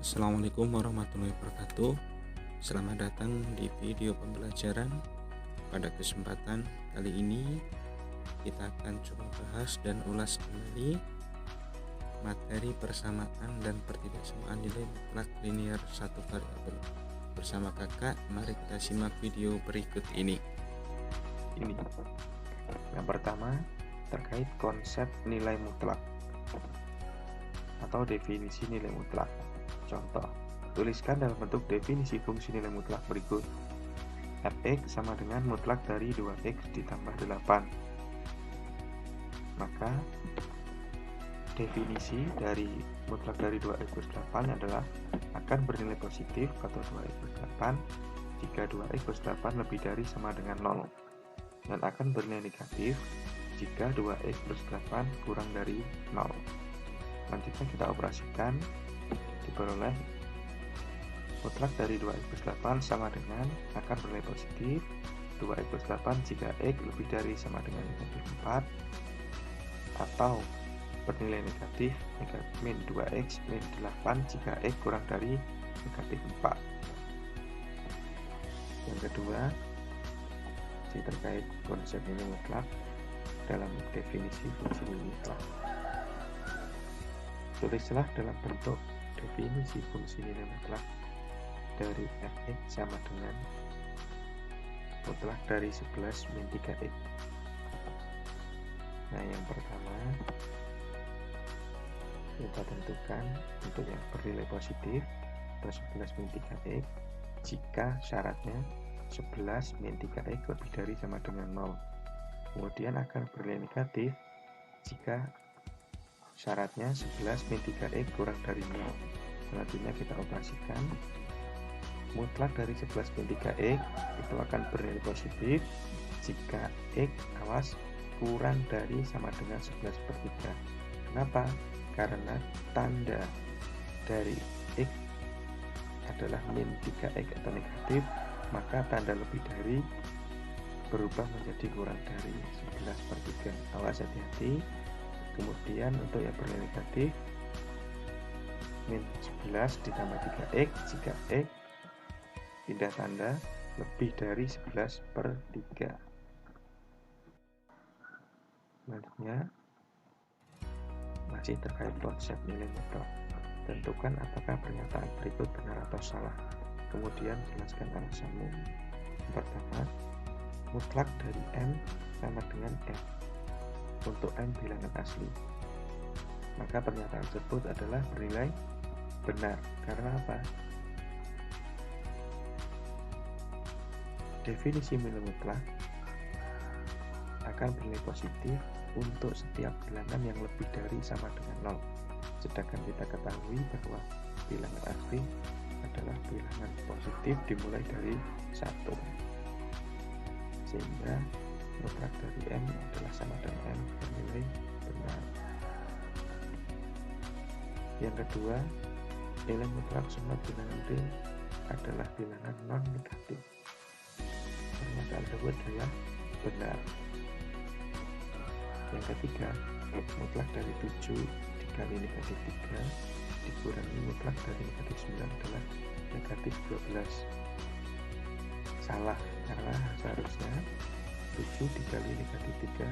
Assalamualaikum warahmatullahi wabarakatuh. Selamat datang di video pembelajaran. Pada kesempatan kali ini kita akan coba bahas dan ulas kembali materi persamaan dan pertidaksamaan nilai mutlak linear satu variabel. Bersama kakak, mari kita simak video berikut ini. Yang pertama, terkait konsep nilai mutlak atau definisi nilai mutlak. Contoh, tuliskan dalam bentuk definisi fungsi nilai mutlak berikut. Fx sama dengan mutlak dari 2x ditambah 8. Maka definisi dari mutlak dari 2x plus 8 adalah akan bernilai positif atau 2x plus 8 jika 2x plus 8 lebih dari sama dengan 0, dan akan bernilai negatif jika 2x plus 8 kurang dari 0. Selanjutnya kita operasikan, diperoleh mutlak dari 2x plus 8 sama dengan akan bernilai positif 2x plus 8 jika x lebih dari sama dengan negatif 4, atau bernilai negatif min 2x min 8 jika x kurang dari negatif 4. Yang kedua, terkait konsep nilai mutlak dalam definisi fungsi nilai mutlak. Tulislah dalam bentuk definisi fungsi nilai mutlak dari fx sama dengan mutlak dari 11 min 3x. Nah, yang pertama kita tentukan untuk yang bernilai positif atau 11 min 3x jika syaratnya 11 min 3x lebih dari sama dengan 0. Kemudian akan bernilai negatif jika syaratnya 11 min 3x kurang dari 0. Selanjutnya kita operasikan, mutlak dari 11 min 3x itu akan bernilai positif jika x kurang dari sama dengan 11/3. Kenapa? Karena tanda dari x adalah min 3x atau negatif, maka tanda lebih dari berubah menjadi kurang dari 11/3. Awas, hati-hati. Kemudian untuk yang bernilai negatif, min 11 ditambah 3x jika x pindah tanda lebih dari 11/3. Selanjutnya, masih terkait konsep nilai mutlak. Tentukan apakah pernyataan berikut benar atau salah. Kemudian jelaskan alasanmu. Yang pertama, mutlak dari M sama dengan F untuk M bilangan asli. Maka pernyataan tersebut adalah bernilai benar. Karena apa? Definisi nilai mutlak akan bernilai positif untuk setiap bilangan yang lebih dari sama dengan 0. Sedangkan kita ketahui bahwa bilangan asli adalah bilangan positif dimulai dari 1. Sehingga mutlak dari M adalah sama dengan M bernilai benar. Yang kedua, nilai mutlak semua bilangan real adalah bilangan non-negatif. Pernyataan tersebut adalah benar. Yang ketiga, mutlak dari 7 dikali negatif 3 dikurangi mutlak dari negatif 9 adalah negatif 12. Salah, karena seharusnya 7 dikali negatif 3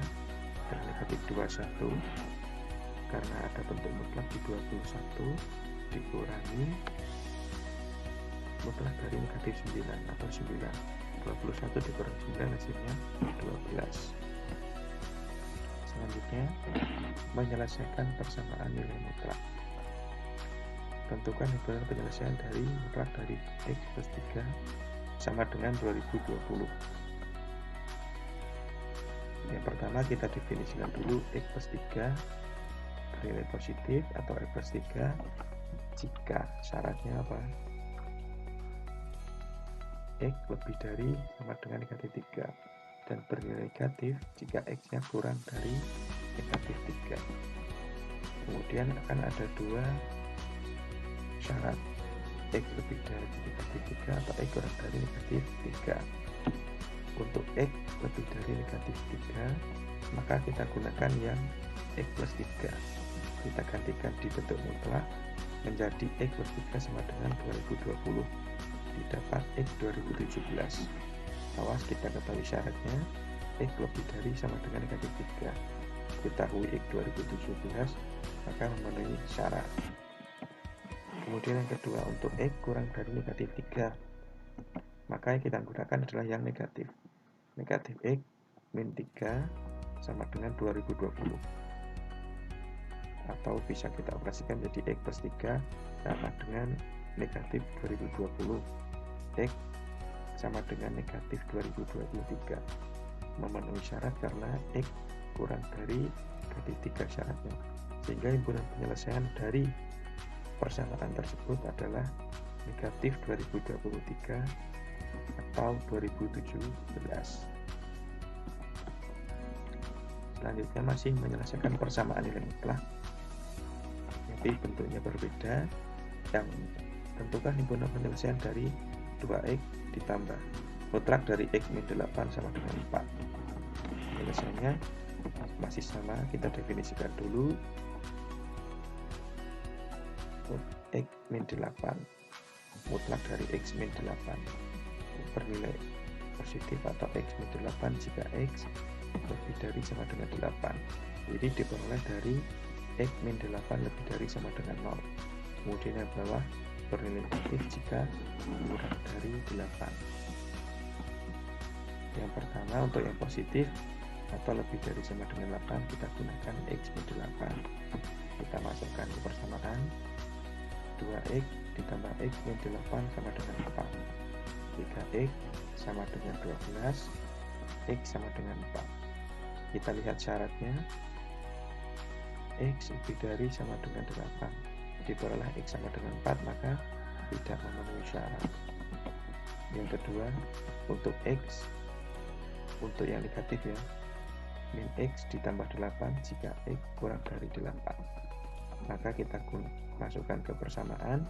adalah negatif 21, karena ada bentuk mutlak di 21 dikurangi mutlak dari negatif 9 atau 9. 21 dikurangi 9 hasilnya 12. Selanjutnya, menyelesaikan persamaan nilai mutlak. Tentukan hubungan penyelesaian dari mutlak dari x plus 3 sama dengan 2020. Yang pertama, kita definisikan dulu x plus 3 bernilai positif atau x plus 3 jika syaratnya apa? X lebih dari sama dengan negatif 3 dan bernilai negatif jika x-nya kurang dari negatif 3. Kemudian akan ada dua syarat, x lebih dari negatif 3 atau x kurang dari negatif 3. Untuk x lebih dari negatif 3, maka kita gunakan yang x plus 3. Kita gantikan di bentuk mutlak menjadi X plus 3 sama dengan 2020. Didapat X 2017. Awas kita ketahui syaratnya, X lebih dari sama dengan negatif 3. Ketahui X 2017, maka memenuhi syarat. Kemudian yang kedua, untuk X kurang dari negatif 3, maka yang kita gunakan adalah yang negatif. Negatif X min 3 sama dengan 2020. Atau bisa kita operasikan menjadi X plus 3 sama dengan negatif 2020. X sama dengan negatif 2023. Memenuhi syarat karena X kurang dari negatif 3 syaratnya. Sehingga himpunan penyelesaian dari persamaan tersebut adalah negatif 2023 atau 2017. Selanjutnya masih menyelesaikan persamaan nilai mutlak, tapi bentuknya berbeda. Yang tentukan himpunan penyelesaian dari 2x ditambah mutlak dari x min 8 sama dengan 4. Penyelesaiannya masih sama, kita definisikan dulu. X min 8 mutlak dari x min 8 bernilai positif atau x min 8 jika x lebih dari sama dengan 8. Jadi diperoleh dari x min 8 lebih dari sama dengan 0. Kemudian yang bawah bernilai negatif jika kurang dari 8. Yang pertama, untuk yang positif atau lebih dari sama dengan 8, kita gunakan x min 8. Kita masukkan ke persamaan 2x ditambah x min 8 sama dengan 4. 3x sama dengan 12, x sama dengan 4. Kita lihat syaratnya, x lebih dari sama dengan 8, diperoleh x sama dengan 4, maka tidak memenuhi syarat. Yang kedua, untuk x, untuk yang negatif ya, min x ditambah 8 jika x kurang dari 8. Maka kita masukkan ke persamaan,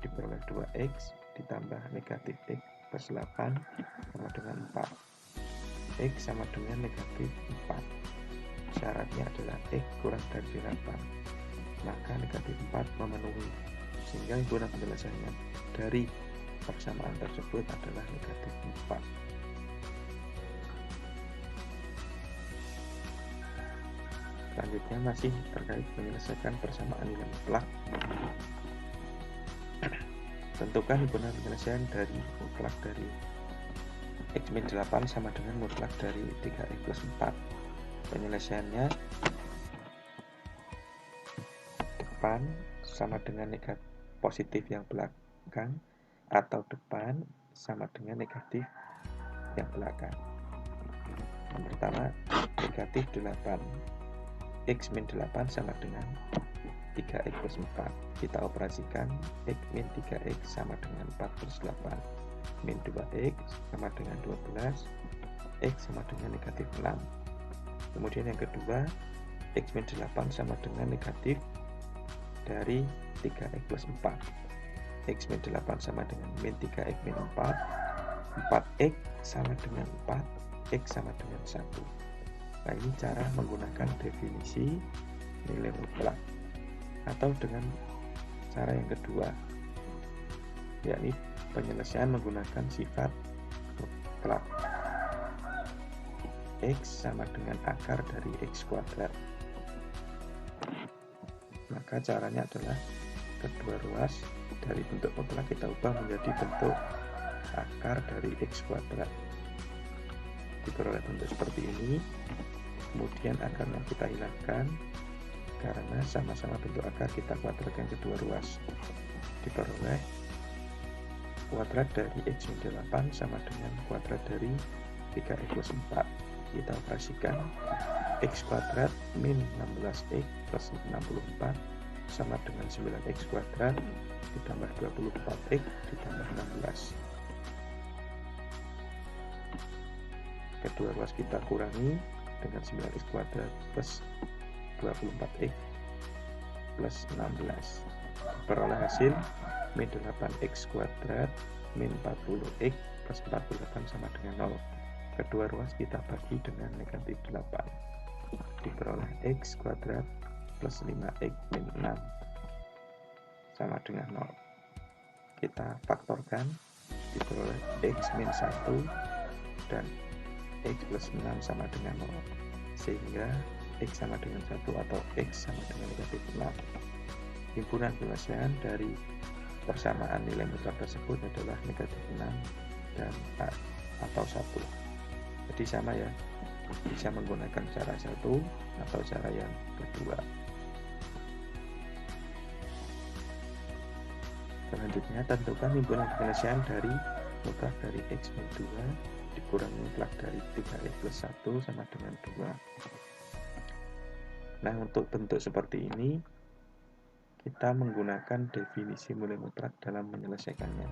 diperoleh 2x ditambah negatif x plus 8 sama dengan 4. X sama dengan negatif 4. Syaratnya adalah x kurang dari 8. Maka negatif 4 memenuhi, sehingga himpunan penyelesaiannya dari persamaan tersebut adalah negatif 4. Selanjutnya masih terkait menyelesaikan persamaan nilai mutlak. Tentukan himpunan penyelesaian dari mutlak dari x min 8 sama dengan mutlak dari 3x plus 4. Penyelesaiannya depan sama dengan negatif positif yang belakang atau depan sama dengan negatif yang belakang. Yang pertama, negatif 8. X min 8 sama dengan 3x plus 4. Kita operasikan x min 3x sama dengan 4 plus 8. Min 2x sama dengan 12. X sama dengan negatif 6. Kemudian yang kedua, x min 8 sama dengan negatif dari 3x plus 4. X min 8 sama dengan min 3x min 4. 4x sama dengan 4. X sama dengan 1. Nah, ini cara menggunakan definisi nilai mutlak. Atau dengan cara yang kedua, yakni penyelesaian menggunakan sifat mutlak. X sama dengan akar dari x kuadrat. Maka caranya adalah kedua ruas dari bentuk mutlak kita ubah menjadi bentuk akar dari x kuadrat. Diperoleh bentuk seperti ini. Kemudian akarnya kita hilangkan karena sama-sama bentuk akar, kita kuadratkan kedua ruas. Diperoleh kuadrat dari x min 8 sama dengan kuadrat dari 3x plus 4. Kita operasikan x kuadrat min 16x plus 64 sama dengan 9x kuadrat ditambah 24x ditambah 16. Kedua ruas kita kurangi dengan 9x kuadrat plus 24x plus 16. Peroleh hasil min 8x kuadrat min 40x plus 48 sama dengan 0. Kedua ruas kita bagi dengan negatif 8. Diperoleh x kuadrat plus 5x min 6 sama dengan 0. Kita faktorkan, diperoleh X min 1 dan X plus 6 sama dengan 0. Sehingga X sama dengan 1 atau X sama dengan negatif 6. Himpunan penyelesaian dari persamaan nilai mutlak tersebut adalah negatif 6 dan atau 1. Jadi sama ya, bisa menggunakan cara 1 atau cara yang kedua. Selanjutnya, tentukan himpunan penyelesaian dari mutlak dari X min 2 dikurangi mutlak dari 3X plus 1 sama dengan 2. Nah, untuk bentuk seperti ini, kita menggunakan definisi nilai mutlak dalam menyelesaikannya.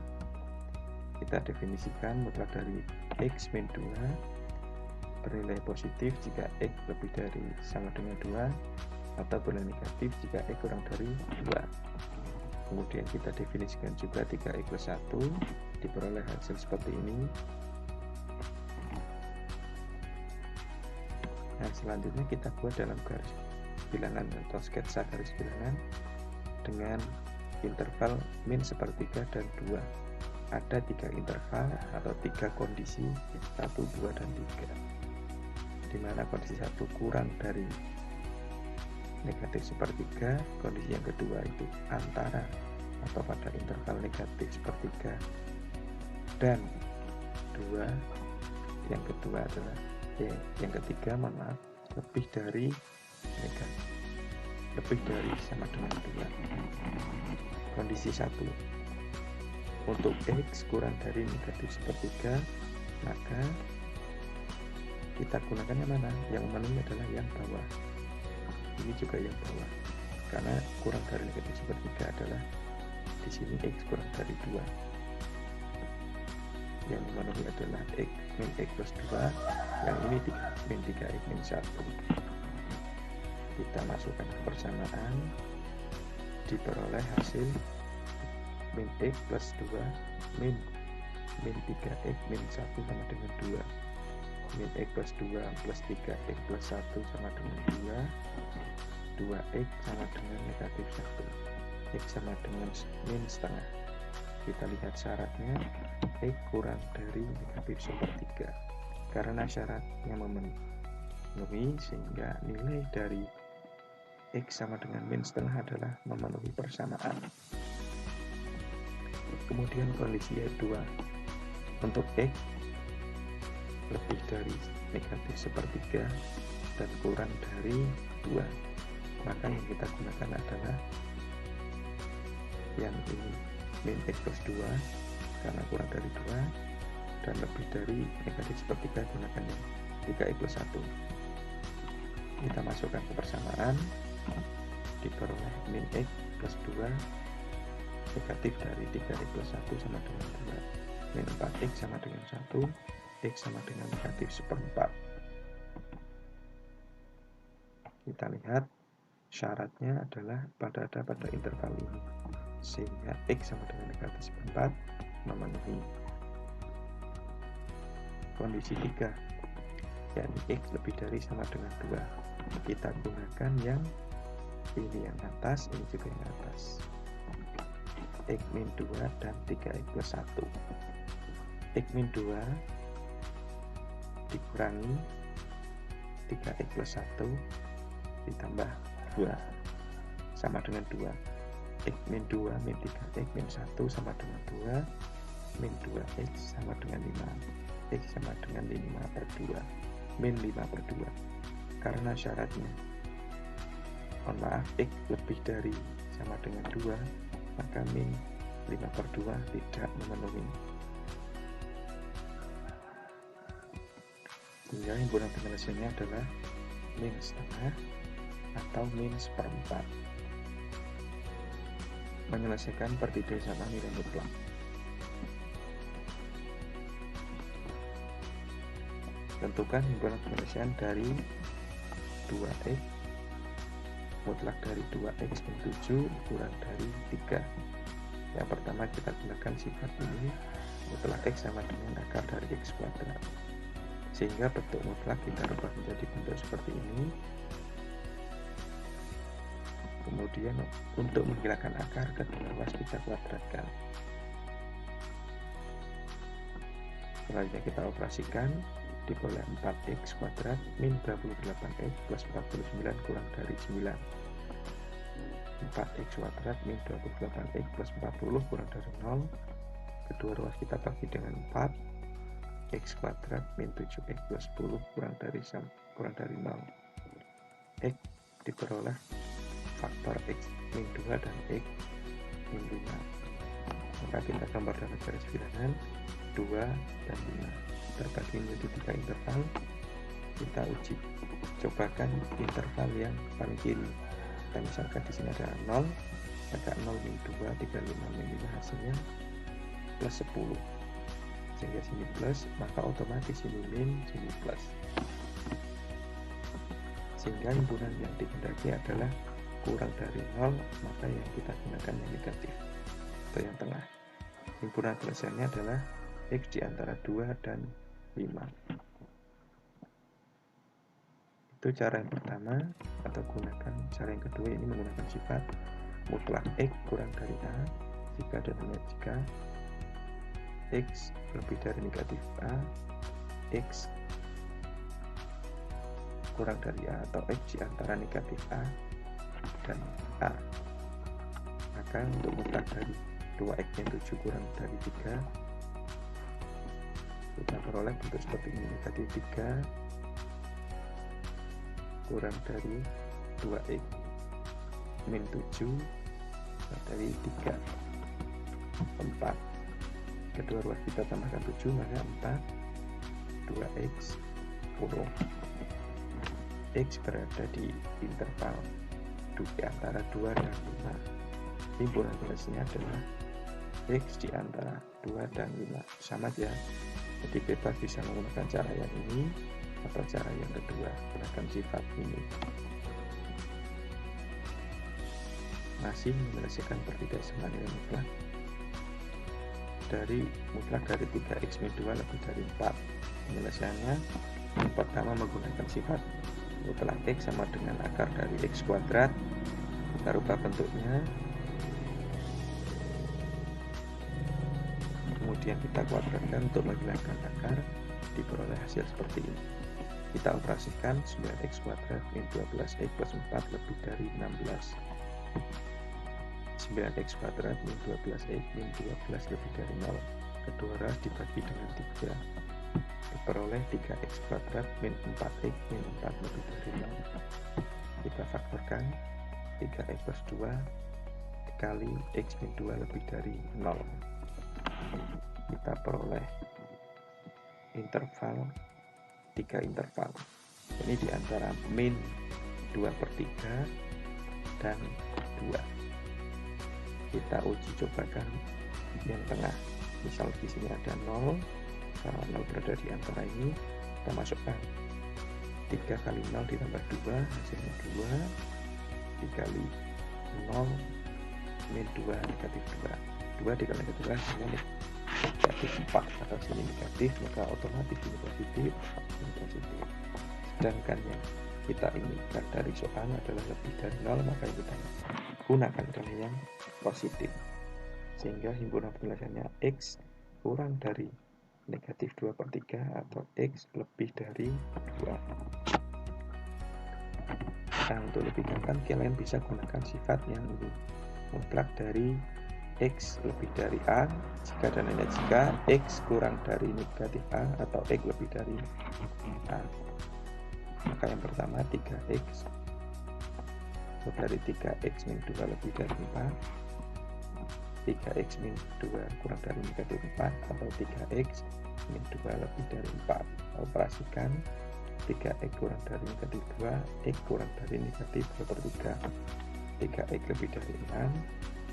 Kita definisikan mutlak dari X min 2 bernilai positif jika X lebih dari sama dengan 2 atau bernilai negatif jika X kurang dari 2. Kemudian kita definisikan juga 3X plus 1, diperoleh hasil seperti ini. Nah, selanjutnya kita buat dalam garis bilangan atau sketsa garis bilangan dengan interval min sepertiga dan 2. Ada 3 interval atau 3 kondisi, 1, 2, dan 3. Di mana kondisi 1 kurang dari negatif sepertiga, kondisi yang kedua itu antara atau pada interval negatif sepertiga, dan 2 yang kedua adalah yang ketiga lebih dari negatif, lebih dari sama dengan 2. Kondisi 1, untuk X kurang dari negatif sepertiga, maka kita gunakan yang mana? Yang memenuhi adalah yang bawah. Ini juga yang bawah, karena kurang dari negatif sepertiga adalah di sini X kurang dari 2. Yang memenuhi adalah X min X plus 2, yang ini min 3X min 1. Kita masukkan ke persamaan, diperoleh hasil min X plus 2 min 3X min 1 sama dengan 2. Min X plus 2 plus 3X plus 1 sama dengan 2. 2X sama dengan negatif 1. X sama dengan min setengah. Kita lihat syaratnya, X kurang dari negatif sepertiga. Karena syaratnya memenuhi, sehingga nilai dari X sama dengan min setengah adalah memenuhi persamaan. Kemudian kondisi 2, untuk X lebih dari negatif sepertiga dan kurang dari 2, maka yang kita gunakan adalah yang ini, min X plus 2 karena kurang dari 2 dan lebih dari negatif sepertiga, gunakan yang 3X plus 1. Kita masukkan ke persamaan, diperoleh min X plus 2 negatif dari 3X plus 1 sama dengan 2. Min 4X sama dengan 1, X sama dengan negatif seperempat. Kita lihat syaratnya adalah pada interval ini, sehingga X sama dengan negatif seperempat memenuhi. Kondisi 3, yakni X lebih dari sama dengan 2. Kita gunakan yang ini yang atas, ini juga yang atas. X min 2 dan 3X plus 1. X min 2 dikurangi 3X plus 1 ditambah 2 sama dengan 2. X min 2 min 3X min 1 sama dengan 2. Min 2X sama dengan 5. X sama dengan 5 per 2. Min 5 per 2. Karena syaratnya, X lebih dari sama dengan 2, maka min 5 per 2 tidak memenuhi. Sehingga himpunan penyelesaiannya adalah min setengah atau min seperempat. Menyelesaikan pertigaan sama nilai mutlak. Tentukan himpunan penyelesaian dari 2X mutlak dari 2X min 7 kurang dari 3. Yang pertama kita gunakan sifat ini, mutlak X sama dengan akar dari X kuadrat. Sehingga bentuk mutlak kita rubah menjadi bentuk seperti ini. Kemudian untuk menghilangkan akar, kedua ruas kita kuadratkan. Selanjutnya kita operasikan, diperoleh 4x kuadrat min 28x plus 49 kurang dari 9. 4x kuadrat min 28x plus 40 kurang dari 0. Kedua ruas kita bagi dengan 4. X kuadrat min 7x plus 10 kurang dari 0. X diperoleh faktor x min 2 dan x min 5. Maka kita gambar dalam garis bilangan 2 dan 5 terbagi menjadi 3 interval. Kita uji cobakan interval yang paling kiri. Kita misalkan di sini ada 0, maka 0 min 2, 35 min 5 hasilnya plus 10. Sehingga sini plus, maka otomatis sini min, sini plus. Sehingga himpunan yang dikehendaki adalah kurang dari 0, maka yang kita gunakan yang negatif atau yang tengah. Himpunan penyelesaiannya adalah x di antara 2 dan 5. Itu cara yang pertama, atau gunakan cara yang kedua, ini menggunakan sifat mutlak x kurang dari a jika dan hanya jika x lebih dari negatif a, x kurang dari a, atau x di antara negatif a dan a. Maka untuk mutlak dari 2x yang 7 kurang dari 3, kita peroleh bentuk seperti ini, negatif 3 kurang dari 2x min 7 dari 3, 4. Kedua ruas kita tambahkan 7, maka 4, 2x kurung. X berada di interval di antara 2 dan 5. Himpunan penyelesaiannya adalah x di antara 2 dan 5. Sama ya, jadi bebas bisa menggunakan cara yang ini atau cara yang kedua, gunakan sifat ini. Masih menyelesaikan pertidaksamaan nilai mutlak dari 3x min 2 lebih dari 4. Penyelesaiannya yang pertama menggunakan sifat mutlak x sama dengan akar dari x kuadrat. Kita rubah bentuknya, kemudian kita kuadratkan untuk menghilangkan akar, diperoleh hasil seperti ini. Kita operasikan 9x kuadrat min 12x plus 4 lebih dari 16. 9x kuadrat min 12x min 12 lebih dari 0. Kedua ruas dibagi dengan 3. Diperoleh 3x kuadrat min 4x min 4 lebih dari 0. Kita faktorkan 3x plus 2 dikali x min 2 lebih dari 0. Kita peroleh interval 3 interval. Ini diantara min 2/3 dan 2. Kita uji cobakan yang tengah. Misal di sini ada 0, karena 0 berada di antara ini, kita masukkan 3 kali 0 ditambah 2, hasilnya 2 dikali 0 min 2 negatif 2. 2 dikali negatif 2 hasilnya negatif 4, atau sini negatif, maka otomatis ini positif, ini positif. Sedangkan yang kita inginkan dari soal adalah lebih dari 0, maka kita gunakan adalah yang positif. Sehingga himpunan penyelesaiannya x kurang dari negatif 2/3 atau x lebih dari 2. Nah, untuk lebih gampang kalian bisa gunakan sifat yang ini, mutlak dari x lebih dari a jika dan hanya jika x kurang dari negatif a atau x lebih dari a. Maka yang pertama 3x dari 3x min 2 lebih dari 4, 3x min 2 kurang dari negatif 4 atau 3x min 2 lebih dari 4. Operasikan 3x kurang dari negatif 2, x kurang dari negatif 2/3, 3x lebih dari 6,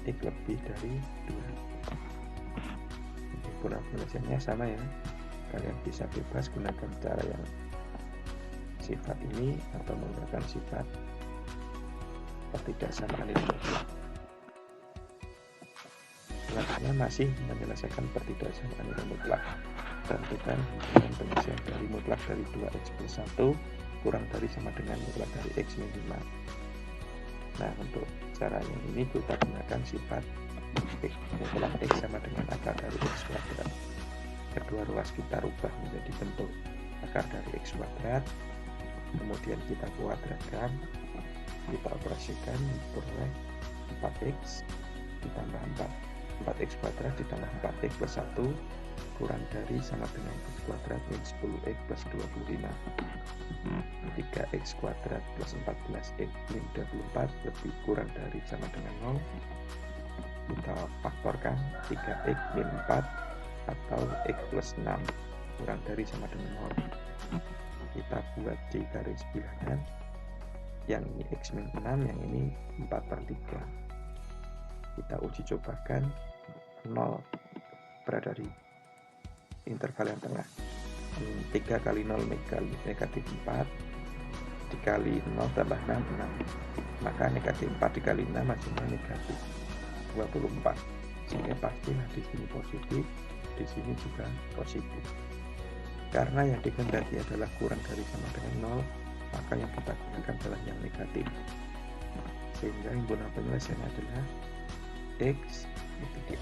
x lebih dari 2. Himpunan penyelesaiannya sama ya, kalian bisa bebas gunakan cara yang sifat ini atau menggunakan sifat pertidaksamaan nilai mutlak. Selanjutnya masih menyelesaikan pertidaksamaan nilai mutlak. Tentukan himpunan penyelesaian dari mutlak dari 2x plus 1 kurang dari sama dengan mutlak dari x min 5. Nah, untuk cara yang ini kita gunakan sifat X mutlak X sama dengan akar dari X kuadrat. Kedua ruas kita rubah menjadi bentuk akar dari X kuadrat, kemudian kita kuadratkan, kita operasikan, diperoleh 4X ditambah 4X kuadrat ditambah 4X plus 1 kurang dari sama dengan X kuadrat min 10X plus 25. 3X kuadrat plus 14X min 24 lebih kurang dari sama dengan 0. Kita faktorkan 3X min 4 atau X plus 6 kurang dari sama dengan 0. Kita buat di garis bilangan, yang ini X min 6, yang ini 4/3. Kita uji cobakan 0 berada di interval yang tengah. 3 kali 0 negatif 4, dikali 0 tambah 6, 6. Maka negatif 4 dikali 6 hasilnya negatif 24. Sehingga pastilah di sini positif, di sini juga positif. Karena yang dikehendaki adalah kurang dari sama dengan 0, maka yang kita gunakan adalah yang negatif. Sehingga himpunan penyelesaiannya adalah X itu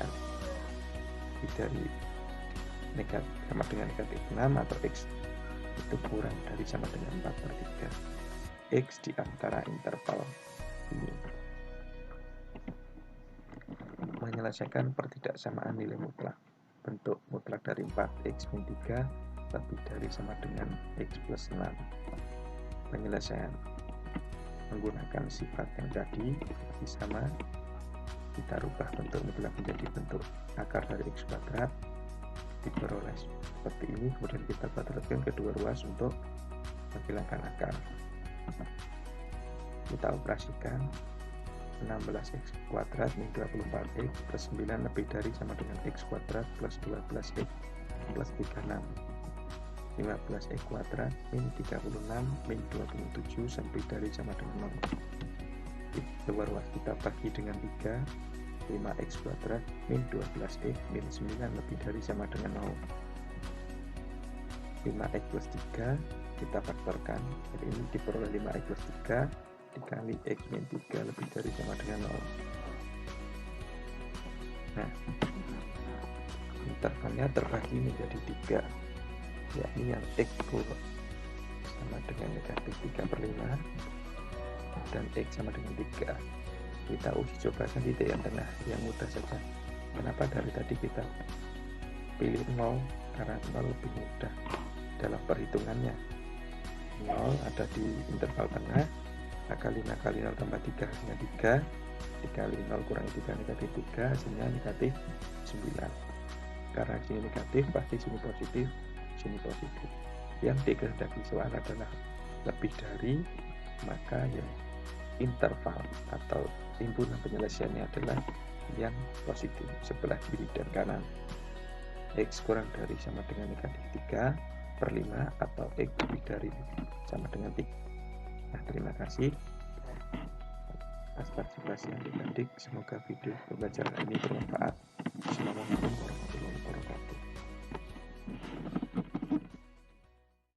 dari negatif sama dengan negatif 6 atau X itu kurang dari sama dengan 4/3. X di antara interval ini. Menyelesaikan pertidaksamaan nilai mutlak. Bentuk mutlak dari 4X min 3 lebih dari sama dengan X plus 6. Penyelesaian menggunakan sifat yang tadi sama, kita rubah bentuk mutlak menjadi bentuk akar dari X kuadrat, diperoleh seperti ini. Kemudian kita kuadratkan kedua ruas untuk menghilangkan akar. Kita operasikan 16X kuadrat min 24X plus 9 lebih dari sama dengan X kuadrat plus 12X plus 36. 15X kuadrat min 36 min 27 sampai dari sama dengan 0. Dua ruas kita bagi dengan 3, 5X kuadrat min 12X min 9 lebih dari sama dengan 0. 5X plus 3 kita faktorkan, jadi ini diperoleh 5X plus 3 dikali X min 3 lebih dari sama dengan 0. Nah, intervalnya terbagi menjadi 3, yakni yang X sama dengan negatif 3/5 dan X sama dengan 3. Kita uji cobakan titik yang tengah yang mudah saja. Kenapa dari tadi kita pilih 0? Karena 0 lebih mudah dalam perhitungannya. 0 ada di interval tengah, maka 5 kali 0 tambah 3 hasilnya 3, dikali 0 kurangi 3 negatif 3 hasilnya negatif 9. Karena sini negatif pasti sini positif, sini positif. Yang dikehendaki soal adalah lebih dari, maka yang interval atau himpunan penyelesaiannya adalah yang positif sebelah kiri dan kanan. X kurang dari sama dengan negatif 3/5 atau X lebih dari sama dengan 3. Nah, terima kasih atas partisipasi yang adik-adik. Semoga video pembelajaran ini bermanfaat. Assalamualaikum warahmatullahi wabarakatuh.